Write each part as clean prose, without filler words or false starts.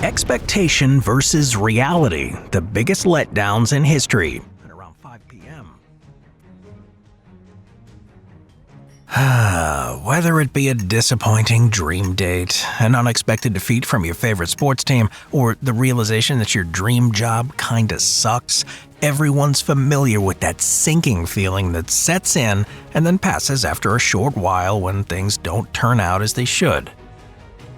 Expectation versus reality, the biggest letdowns in history. At around 5 p.m. Whether it be a disappointing dream date, an unexpected defeat from your favorite sports team, or the realization that your dream job kinda sucks, everyone's familiar with that sinking feeling that sets in and then passes after a short while when things don't turn out as they should.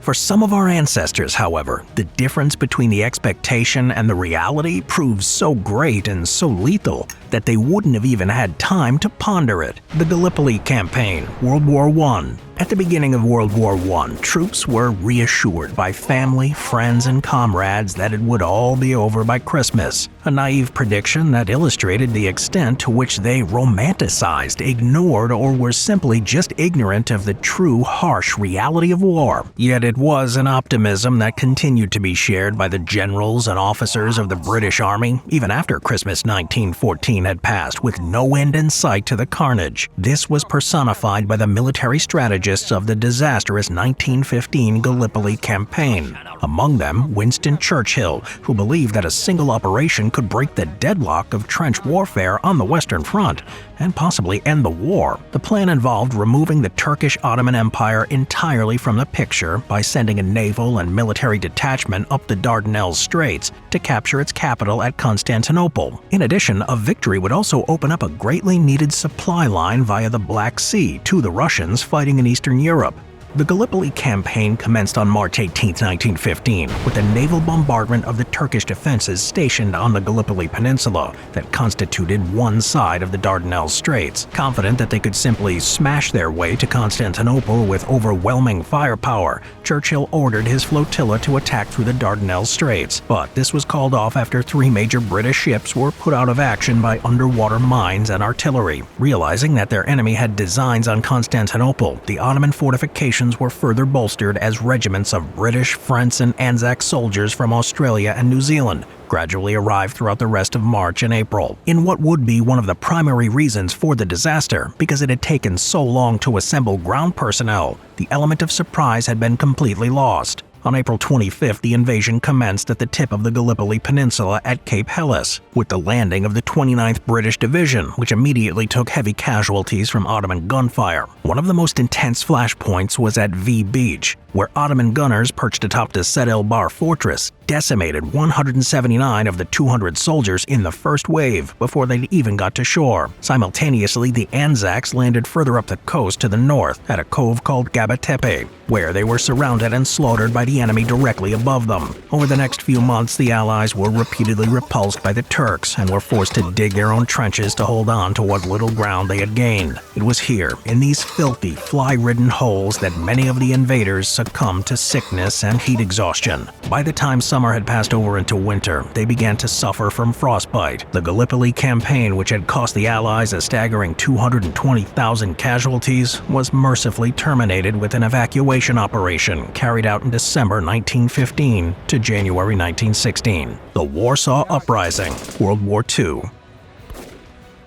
For some of our ancestors, however, the difference between the expectation and the reality proves so great and so lethal that they wouldn't have even had time to ponder it. The Gallipoli Campaign, World War I. At the beginning of World War I, troops were reassured by family, friends, and comrades that it would all be over by Christmas, a naive prediction that illustrated the extent to which they romanticized, ignored, or were simply just ignorant of the true, harsh reality of war. Yet it was an optimism that continued to be shared by the generals and officers of the British Army, even after Christmas 1914 had passed, with no end in sight to the carnage. This was personified by the military strategists of the disastrous 1915 Gallipoli Campaign. Among them, Winston Churchill, who believed that a single operation could break the deadlock of trench warfare on the Western Front and possibly end the war. The plan involved removing the Turkish Ottoman Empire entirely from the picture by sending a naval and military detachment up the Dardanelles Straits to capture its capital at Constantinople. In addition, a victory would also open up a greatly needed supply line via the Black Sea to the Russians fighting in Eastern Europe. The Gallipoli Campaign commenced on March 18, 1915, with a naval bombardment of the Turkish defenses stationed on the Gallipoli Peninsula that constituted one side of the Dardanelles Straits. Confident that they could simply smash their way to Constantinople with overwhelming firepower, Churchill ordered his flotilla to attack through the Dardanelles Straits, but this was called off after 3 major British ships were put out of action by underwater mines and artillery. Realizing that their enemy had designs on Constantinople, the Ottoman fortifications were further bolstered as regiments of British, French, and Anzac soldiers from Australia and New Zealand gradually arrived throughout the rest of March and April. In what would be one of the primary reasons for the disaster, because it had taken so long to assemble ground personnel, the element of surprise had been completely lost. On April 25th, the invasion commenced at the tip of the Gallipoli Peninsula at Cape Helles, with the landing of the 29th British Division, which immediately took heavy casualties from Ottoman gunfire. One of the most intense flashpoints was at V Beach, where Ottoman gunners perched atop the Sed El Bar fortress decimated 179 of the 200 soldiers in the first wave before they even got to shore. Simultaneously, the Anzacs landed further up the coast to the north at a cove called Gabatepe, where they were surrounded and slaughtered by the enemy directly above them. Over the next few months, the Allies were repeatedly repulsed by the Turks and were forced to dig their own trenches to hold on to what little ground they had gained. It was here, in these filthy, fly-ridden holes, that many of the invaders succumbed to sickness and heat exhaustion. By the time summer had passed over into winter, they began to suffer from frostbite. The Gallipoli Campaign, which had cost the Allies a staggering 220,000 casualties, was mercifully terminated with an evacuation operation carried out in December 1915 to January 1916. The Warsaw Uprising, World War II.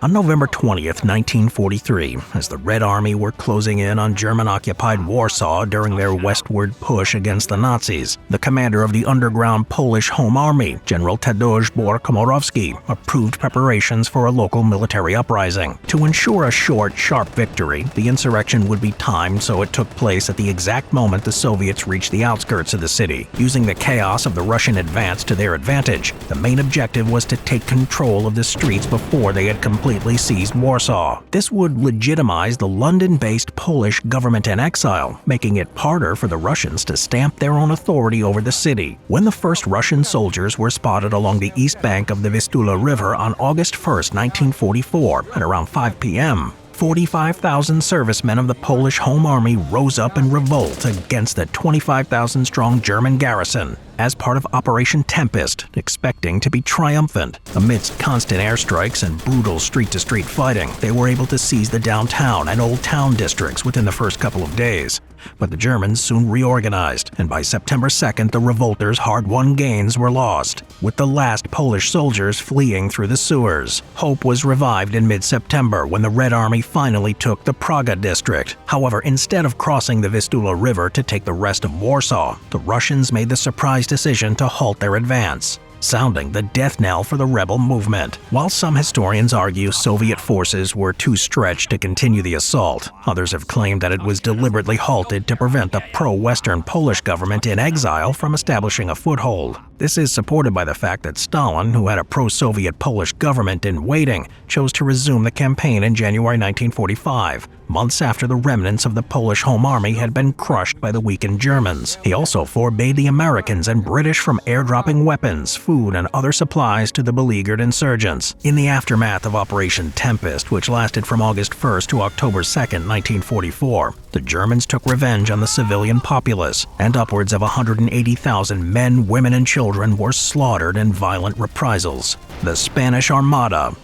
On November 20th, 1943, as the Red Army were closing in on German-occupied Warsaw during their westward push against the Nazis, the commander of the underground Polish Home Army, General Tadeusz Komorowski, approved preparations for a local military uprising. To ensure a short, sharp victory, the insurrection would be timed so it took place at the exact moment the Soviets reached the outskirts of the city. Using the chaos of the Russian advance to their advantage, the main objective was to take control of the streets before they had completely seized Warsaw. This would legitimize the London-based Polish government in exile, making it harder for the Russians to stamp their own authority over the city. When the first Russian soldiers were spotted along the east bank of the Vistula River on August 1st, 1944, at around 5 p.m., 45,000 servicemen of the Polish Home Army rose up in revolt against the 25,000-strong German garrison as part of Operation Tempest, expecting to be triumphant. Amidst constant airstrikes and brutal street-to-street fighting, they were able to seize the downtown and Old Town districts within the first couple of days. but the Germans soon reorganized, and by September 2nd the revolters' hard-won gains were lost, with the last Polish soldiers fleeing through the sewers. Hope was revived in mid-September when the Red Army finally took the Praga district. However, instead of crossing the Vistula River to take the rest of Warsaw, the Russians made the surprise decision to halt their advance, sounding the death knell for the rebel movement. While some historians argue Soviet forces were too stretched to continue the assault, others have claimed that it was deliberately halted to prevent the pro-Western Polish government in exile from establishing a foothold. This is supported by the fact that Stalin, who had a pro-Soviet Polish government in waiting, chose to resume the campaign in January 1945, months after the remnants of the Polish Home Army had been crushed by the weakened Germans. He also forbade the Americans and British from airdropping weapons, food, and other supplies to the beleaguered insurgents. In the aftermath of Operation Tempest, which lasted from August 1st to October 2nd, 1944, the Germans took revenge on the civilian populace, and upwards of 180,000 men, women, and children were slaughtered in violent reprisals. The Spanish Armada.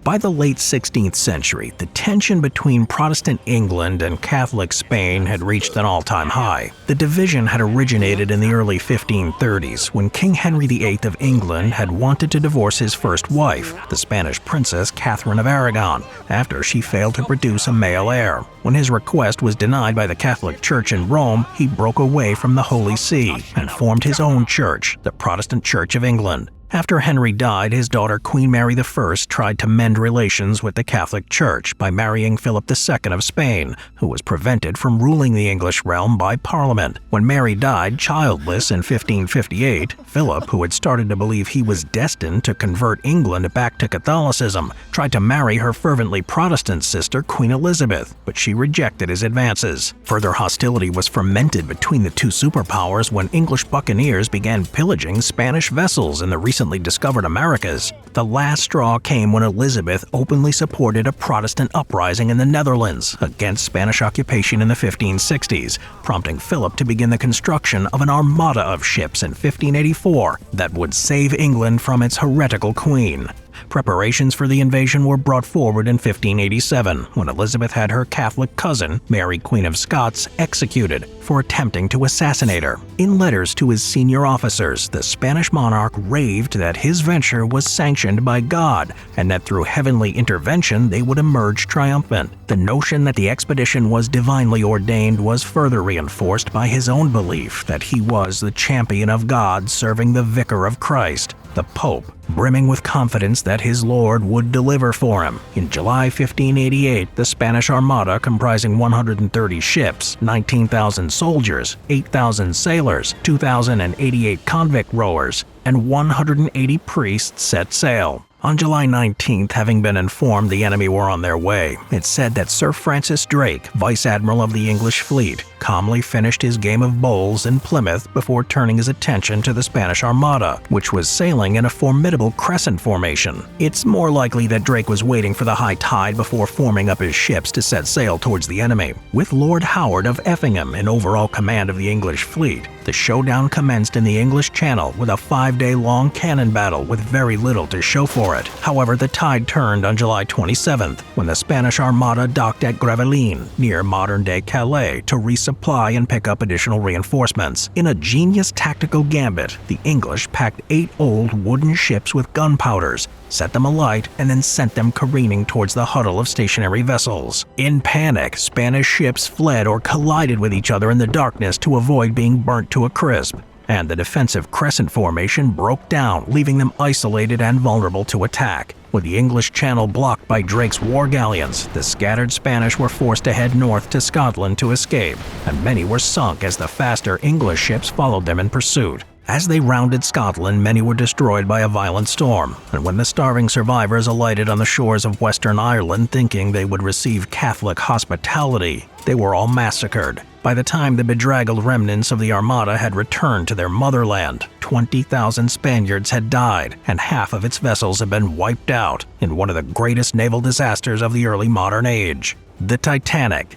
By the late 16th century, the tension between Protestant England and Catholic Spain had reached an all-time high. The division had originated in the early 1530s when King Henry VIII of England had wanted to divorce his first wife, the Spanish princess Catherine of Aragon, after she failed to produce a male heir. When his request was denied by the Catholic Church in Rome, he broke away from the Holy See and formed his own church, the Protestant Church of England. After Henry died, his daughter Queen Mary I tried to mend relations with the Catholic Church by marrying Philip II of Spain, who was prevented from ruling the English realm by Parliament. When Mary died childless in 1558, Philip, who had started to believe he was destined to convert England back to Catholicism, tried to marry her fervently Protestant sister Queen Elizabeth, but she rejected his advances. Further hostility was fermented between the two superpowers when English buccaneers began pillaging Spanish vessels in the recently discovered Americas. The last straw came when Elizabeth openly supported a Protestant uprising in the Netherlands against Spanish occupation in the 1560s, prompting Philip to begin the construction of an armada of ships in 1584 that would save England from its heretical queen. Preparations for the invasion were brought forward in 1587, when Elizabeth had her Catholic cousin, Mary Queen of Scots, executed for attempting to assassinate her. In letters to his senior officers, the Spanish monarch raved that his venture was sanctioned by God, and that through heavenly intervention they would emerge triumphant. The notion that the expedition was divinely ordained was further reinforced by his own belief that he was the champion of God serving the vicar of Christ, the Pope, brimming with confidence that his Lord would deliver for him. In July 1588, the Spanish Armada, comprising 130 ships, 19,000 soldiers, 8,000 sailors, 2,088 convict rowers, and 180 priests, set sail. On July 19th, having been informed the enemy were on their way, it said that Sir Francis Drake, Vice Admiral of the English fleet, calmly finished his game of bowls in Plymouth before turning his attention to the Spanish Armada, which was sailing in a formidable crescent formation. It's more likely that Drake was waiting for the high tide before forming up his ships to set sail towards the enemy. With Lord Howard of Effingham in overall command of the English fleet, the showdown commenced in the English Channel with a 5-day-long cannon battle with very little to show for it. However, the tide turned on July 27th, when the Spanish Armada docked at Gravelines, near modern-day Calais, to resupply and pick up additional reinforcements. In a genius tactical gambit, the English packed 8 old wooden ships with gunpowders, set them alight, and then sent them careening towards the huddle of stationary vessels. In panic, Spanish ships fled or collided with each other in the darkness to avoid being burnt to a crisp, and the defensive crescent formation broke down, leaving them isolated and vulnerable to attack. With the English Channel blocked by Drake's war galleons, the scattered Spanish were forced to head north to Scotland to escape, and many were sunk as the faster English ships followed them in pursuit. As they rounded Scotland, many were destroyed by a violent storm, and when the starving survivors alighted on the shores of Western Ireland thinking they would receive Catholic hospitality, they were all massacred. By the time the bedraggled remnants of the Armada had returned to their motherland, 20,000 Spaniards had died, and half of its vessels had been wiped out in one of the greatest naval disasters of the early modern age, the Titanic.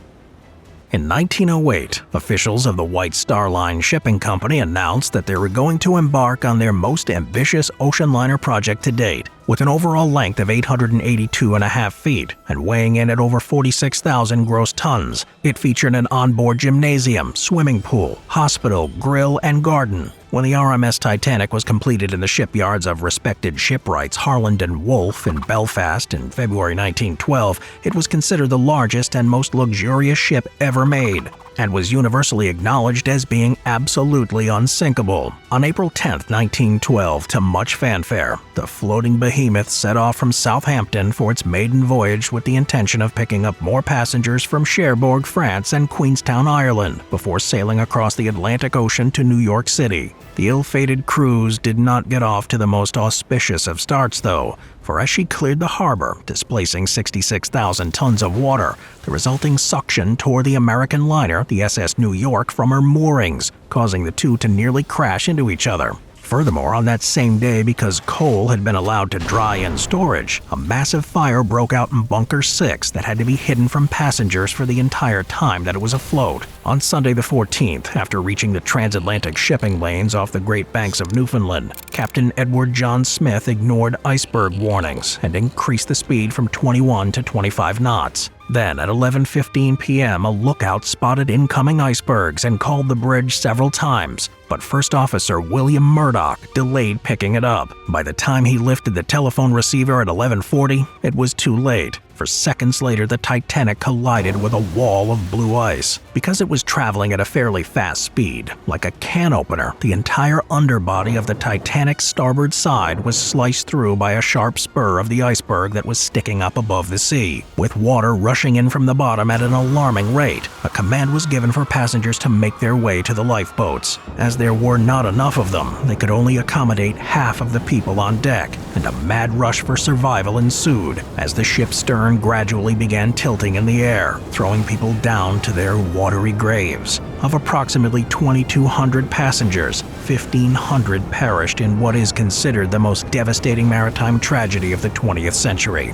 In 1908, officials of the White Star Line shipping company announced that they were going to embark on their most ambitious ocean liner project to date. With an overall length of 882.5 feet and weighing in at over 46,000 gross tons, it featured an onboard gymnasium, swimming pool, hospital, grill, and garden. When the RMS Titanic was completed in the shipyards of respected shipwrights Harland and Wolff in Belfast in February 1912, it was considered the largest and most luxurious ship ever made, and was universally acknowledged as being absolutely unsinkable. On April 10, 1912, to much fanfare, the floating behemoth set off from Southampton for its maiden voyage with the intention of picking up more passengers from Cherbourg, France and Queenstown, Ireland, before sailing across the Atlantic Ocean to New York City. The ill-fated cruise did not get off to the most auspicious of starts, though, for as she cleared the harbor, displacing 66,000 tons of water, the resulting suction tore the American liner, the SS New York, from her moorings, causing the two to nearly crash into each other. Furthermore, on that same day, because coal had been allowed to dry in storage, a massive fire broke out in Bunker 6 that had to be hidden from passengers for the entire time that it was afloat. On Sunday the 14th, after reaching the transatlantic shipping lanes off the Great Banks of Newfoundland, Captain Edward John Smith ignored iceberg warnings and increased the speed from 21 to 25 knots. Then, at 11:15 p.m., a lookout spotted incoming icebergs and called the bridge several times, but First Officer William Murdoch delayed picking it up. By the time he lifted the telephone receiver at 11:40, it was too late. For seconds later, the Titanic collided with a wall of blue ice. Because it was traveling at a fairly fast speed, like a can opener, the entire underbody of the Titanic's starboard side was sliced through by a sharp spur of the iceberg that was sticking up above the sea. With water rushing in from the bottom at an alarming rate, a command was given for passengers to make their way to the lifeboats. As there were not enough of them, they could only accommodate half of the people on deck, and a mad rush for survival ensued as the ship's stern gradually began tilting in the air, throwing people down to their watery graves. Of approximately 2,200 passengers, 1,500 perished in what is considered the most devastating maritime tragedy of the 20th century.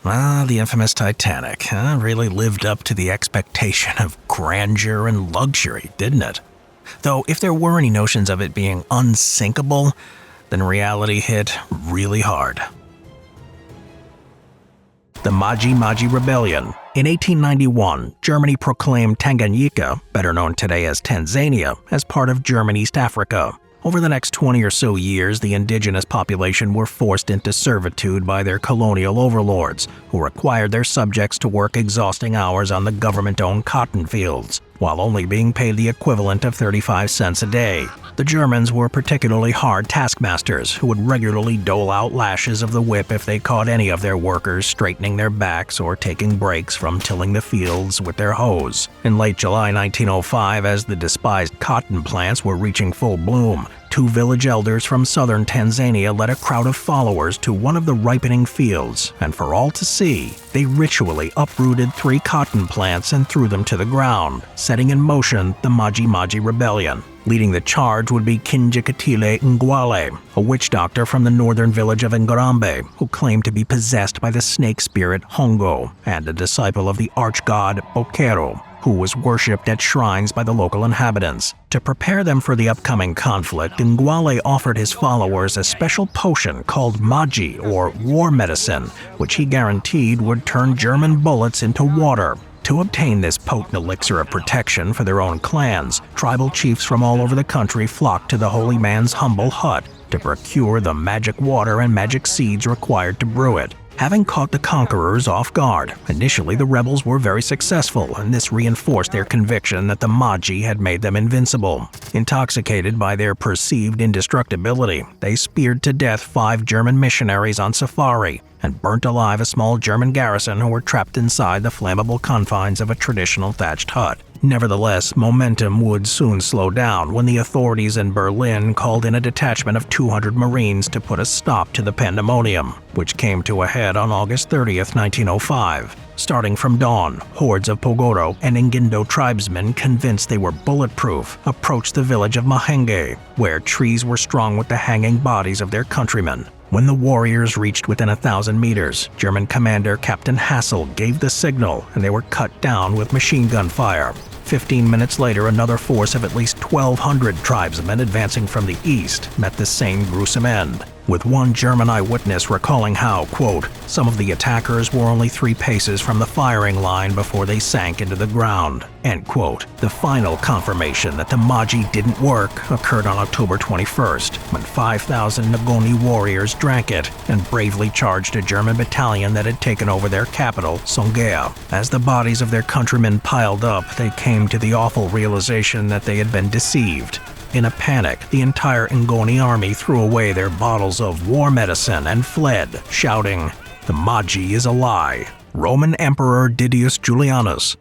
The infamous Titanic really lived up to the expectation of grandeur and luxury, didn't it? Though if there were any notions of it being unsinkable, then reality hit really hard. The Maji Rebellion. In 1891, Germany proclaimed Tanganyika, better known today as Tanzania, as part of German East Africa. Over the next 20 or so years, the indigenous population were forced into servitude by their colonial overlords, who required their subjects to work exhausting hours on the government-owned cotton fields, while only being paid the equivalent of 35 cents a day. The Germans were particularly hard taskmasters who would regularly dole out lashes of the whip if they caught any of their workers straightening their backs or taking breaks from tilling the fields with their hoes. In late July 1905, as the despised cotton plants were reaching full bloom, two village elders from southern Tanzania led a crowd of followers to one of the ripening fields, and for all to see, they ritually uprooted 3 cotton plants and threw them to the ground, setting in motion the Maji Rebellion. Leading the charge would be Kinjeketile Ngwale, a witch doctor from the northern village of Ngarambe, who claimed to be possessed by the snake spirit Hongo, and a disciple of the arch-god Bokero, who was worshipped at shrines by the local inhabitants. To prepare them for the upcoming conflict, Ngwale offered his followers a special potion called Maji, or war medicine, which he guaranteed would turn German bullets into water. To obtain this potent elixir of protection for their own clans, tribal chiefs from all over the country flocked to the holy man's humble hut to procure the magic water and magic seeds required to brew it. Having caught the conquerors off guard, initially the rebels were very successful, and this reinforced their conviction that the Maji had made them invincible. Intoxicated by their perceived indestructibility, they speared to death 5 German missionaries on safari and burnt alive a small German garrison who were trapped inside the flammable confines of a traditional thatched hut. Nevertheless, momentum would soon slow down when the authorities in Berlin called in a detachment of 200 Marines to put a stop to the pandemonium, which came to a head on August 30th, 1905. Starting from dawn, hordes of Pogoro and Ngindo tribesmen, convinced they were bulletproof, approached the village of Mahenge, where trees were strung with the hanging bodies of their countrymen. When the warriors reached within 1,000 meters, German commander Captain Hassel gave the signal and they were cut down with machine gun fire. 15 minutes later, another force of at least 1,200 tribesmen advancing from the east met the same gruesome end, with one German eyewitness recalling how, quote, some of the attackers were only 3 paces from the firing line before they sank into the ground, end quote. The final confirmation that the Maji didn't work occurred on October 21st, when 5,000 Ngoni warriors drank it and bravely charged a German battalion that had taken over their capital, Songea. As the bodies of their countrymen piled up, they came to the awful realization that they had been deceived. In a panic, the entire Ngoni army threw away their bottles of war medicine and fled, shouting, "The Maji is a lie." Roman Emperor Didius Julianus.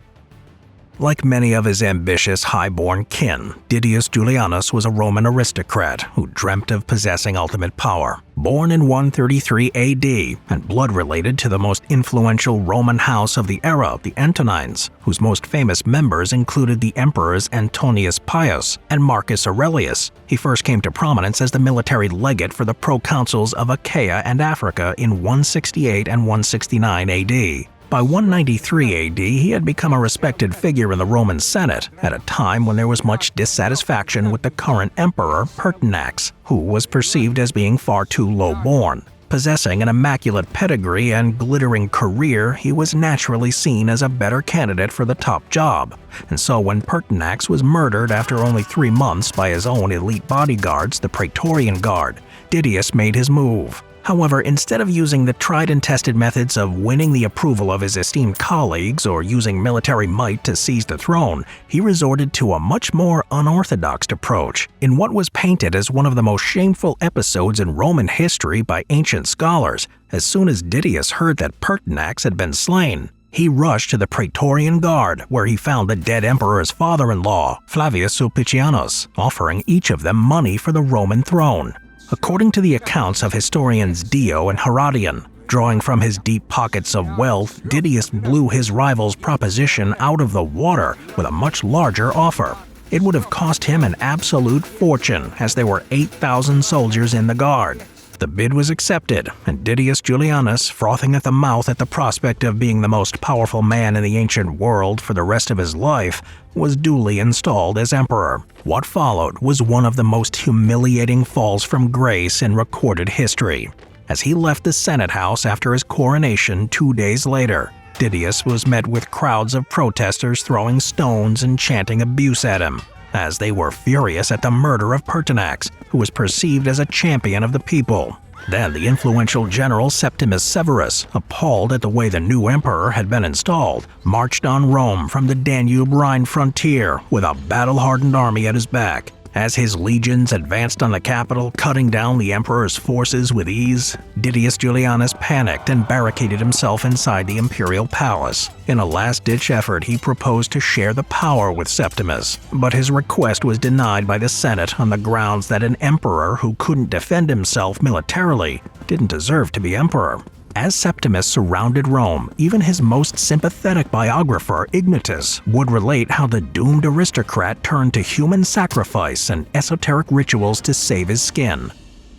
Like many of his ambitious, high-born kin, Didius Julianus was a Roman aristocrat who dreamt of possessing ultimate power. Born in 133 AD and blood-related to the most influential Roman house of the era, the Antonines, whose most famous members included the emperors Antonius Pius and Marcus Aurelius, he first came to prominence as the military legate for the proconsuls of Achaia and Africa in 168 and 169 AD. By 193 AD, he had become a respected figure in the Roman Senate at a time when there was much dissatisfaction with the current emperor, Pertinax, who was perceived as being far too low-born. Possessing an immaculate pedigree and glittering career, he was naturally seen as a better candidate for the top job. And so when Pertinax was murdered after only 3 months by his own elite bodyguards, the Praetorian Guard, Didius made his move. However, instead of using the tried-and-tested methods of winning the approval of his esteemed colleagues or using military might to seize the throne, he resorted to a much more unorthodox approach. In what was painted as one of the most shameful episodes in Roman history by ancient scholars, as soon as Didius heard that Pertinax had been slain, he rushed to the Praetorian Guard, where he found the dead emperor's father-in-law, Flavius Sulpicianus, offering each of them money for the Roman throne. According to the accounts of historians Dio and Herodian, drawing from his deep pockets of wealth, Didius blew his rival's proposition out of the water with a much larger offer. It would have cost him an absolute fortune, as there were 8,000 soldiers in the guard. The bid was accepted, and Didius Julianus, frothing at the mouth at the prospect of being the most powerful man in the ancient world for the rest of his life, was duly installed as emperor. What followed was one of the most humiliating falls from grace in recorded history. As he left the Senate House after his coronation 2 days later, Didius was met with crowds of protesters throwing stones and chanting abuse at him, as they were furious at the murder of Pertinax, who was perceived as a champion of the people. Then the influential general Septimus Severus, appalled at the way the new emperor had been installed, marched on Rome from the Danube-Rhine frontier with a battle-hardened army at his back. As his legions advanced on the capital, cutting down the emperor's forces with ease, Didius Julianus panicked and barricaded himself inside the imperial palace. In a last-ditch effort, he proposed to share the power with Septimus, but his request was denied by the Senate on the grounds that an emperor who couldn't defend himself militarily didn't deserve to be emperor. As Septimus surrounded Rome, even his most sympathetic biographer, Ignatius, would relate how the doomed aristocrat turned to human sacrifice and esoteric rituals to save his skin.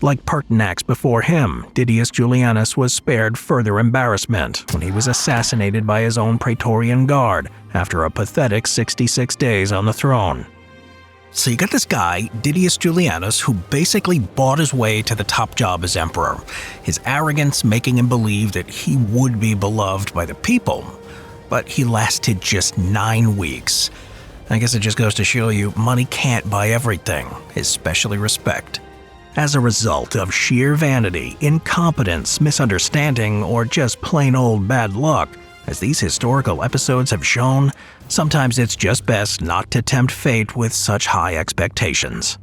Like Pertinax before him, Didius Julianus was spared further embarrassment when he was assassinated by his own Praetorian Guard after a pathetic 66 days on the throne. So you got this guy, Didius Julianus, who basically bought his way to the top job as emperor, his arrogance making him believe that he would be beloved by the people. But he lasted just 9 weeks. I guess it just goes to show you, money can't buy everything, especially respect. As a result of sheer vanity, incompetence, misunderstanding, or just plain old bad luck, as these historical episodes have shown, sometimes it's just best not to tempt fate with such high expectations.